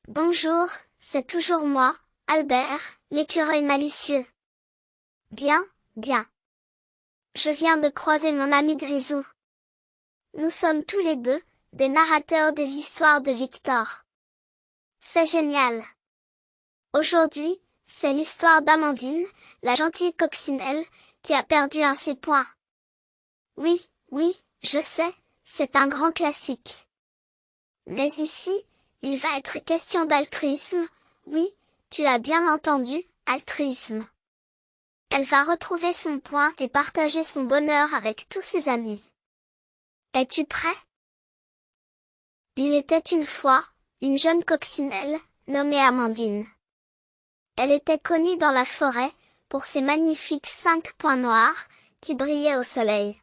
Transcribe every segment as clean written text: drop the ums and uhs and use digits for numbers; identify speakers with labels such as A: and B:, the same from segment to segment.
A: Bonjour, c'est toujours moi, Albert, l'écureuil malicieux. Bien, bien. Je viens de croiser mon ami Grisou. Nous sommes tous les deux, des narrateurs des histoires de Victor. C'est génial. Aujourd'hui, c'est l'histoire d'Amandine, la gentille coccinelle, qui a perdu un ses poings. Oui, oui, je sais, c'est un grand classique. Mais ici, il va être question d'altruisme, oui, tu as bien entendu, altruisme. Elle va retrouver son point et partager son bonheur avec tous ses amis. Es-tu prêt? Il était une fois, une jeune coccinelle, nommée Amandine. Elle était connue dans la forêt, pour ses magnifiques 5 points noirs, qui brillaient au soleil.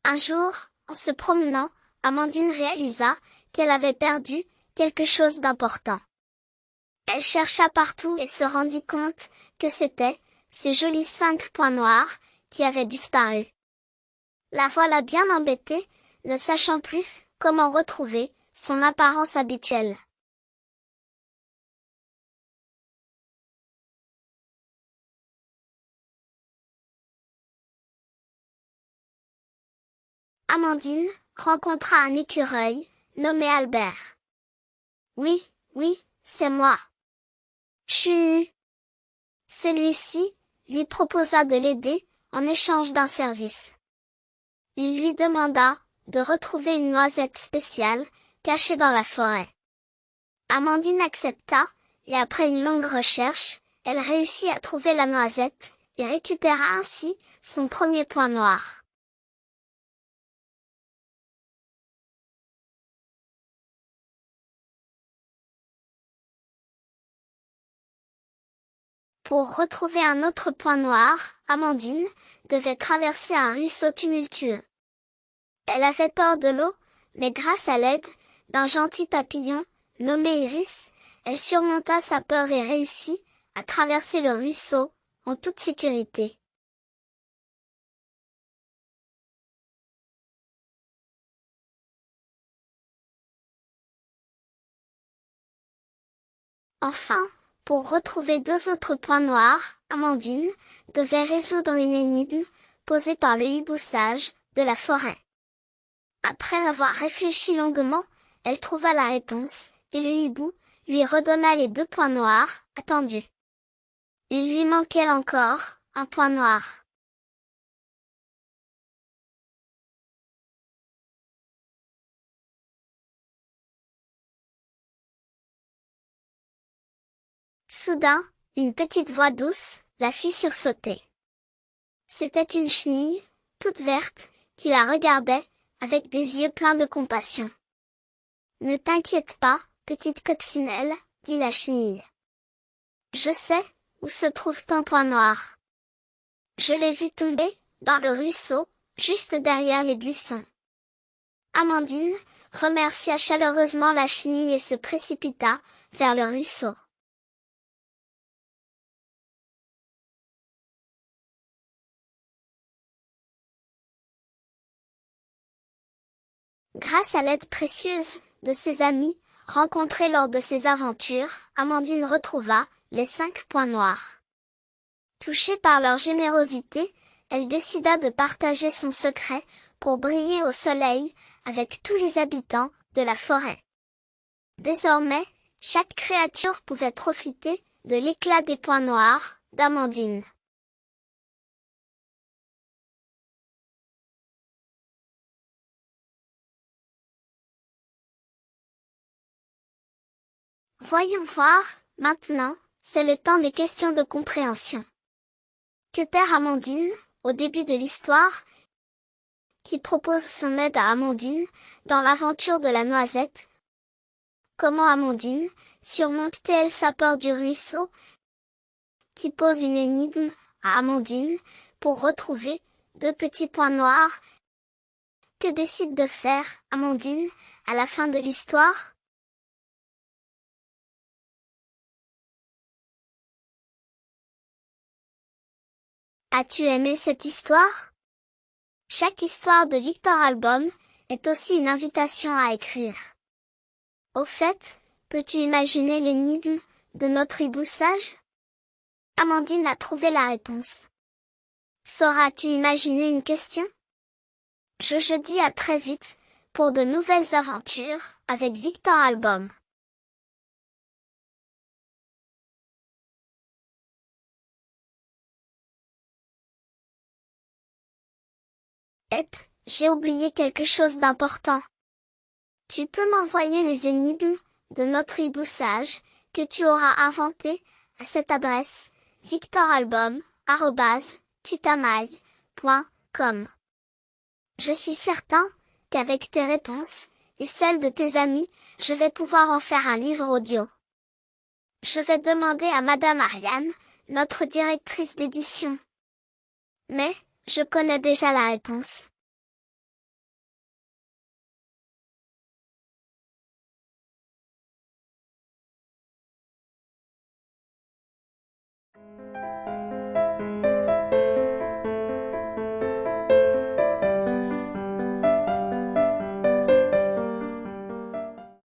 A: Un jour, en se promenant, Amandine réalisa qu'elle avait perdu quelque chose d'important. Elle chercha partout et se rendit compte que c'était ces jolis 5 points noirs qui avaient disparu. La voilà bien embêtée, ne sachant plus comment retrouver son apparence habituelle. Amandine rencontra un écureuil, nommé Albert. Oui, oui, c'est moi. Chut! Celui-ci lui proposa de l'aider en échange d'un service. Il lui demanda de retrouver une noisette spéciale cachée dans la forêt. Amandine accepta, et après une longue recherche, elle réussit à trouver la noisette, et récupéra ainsi son premier point noir. Pour retrouver un autre point noir, Amandine devait traverser un ruisseau tumultueux. Elle avait peur de l'eau, mais grâce à l'aide d'un gentil papillon, nommé Iris, elle surmonta sa peur et réussit à traverser le ruisseau, en toute sécurité. Enfin, pour retrouver 2 autres points noirs, Amandine devait résoudre une énigme posée par le hibou sage de la forêt. Après avoir réfléchi longuement, elle trouva la réponse, et le hibou lui redonna les 2 points noirs attendus. Il lui manquait encore un point noir. Soudain, une petite voix douce la fit sursauter. C'était une chenille, toute verte, qui la regardait, avec des yeux pleins de compassion. Ne t'inquiète pas, petite coccinelle, dit la chenille. Je sais où se trouve ton point noir. Je l'ai vu tomber, dans le ruisseau, juste derrière les buissons. Amandine remercia chaleureusement la chenille et se précipita vers le ruisseau. Grâce à l'aide précieuse de ses amis, rencontrés lors de ses aventures, Amandine retrouva les 5 points noirs. Touchée par leur générosité, elle décida de partager son secret pour briller au soleil avec tous les habitants de la forêt. Désormais, chaque créature pouvait profiter de l'éclat des points noirs d'Amandine. Voyons voir, maintenant, c'est le temps des questions de compréhension. Que perd Amandine, au début de l'histoire, qui propose son aide à Amandine, dans l'aventure de la noisette? Comment Amandine surmonte-t-elle sa peur du ruisseau, qui pose une énigme à Amandine, pour retrouver 2 petits points noirs? Que décide de faire Amandine, à la fin de l'histoire? As-tu aimé cette histoire? Chaque histoire de Victor Album est aussi une invitation à écrire. Au fait, peux-tu imaginer l'énigme de notre hibou sage? Amandine a trouvé la réponse. Sauras-tu imaginer une question? Je dis à très vite, pour de nouvelles aventures, avec Victor Album. J'ai oublié quelque chose d'important. Tu peux m'envoyer les énigmes de notre hibou sage que tu auras inventé à cette adresse victoralbum@tutamail.com. Je suis certain qu'avec tes réponses et celles de tes amis, je vais pouvoir en faire un livre audio. Je vais demander à Madame Ariane, notre directrice d'édition. Mais, je connais déjà la réponse.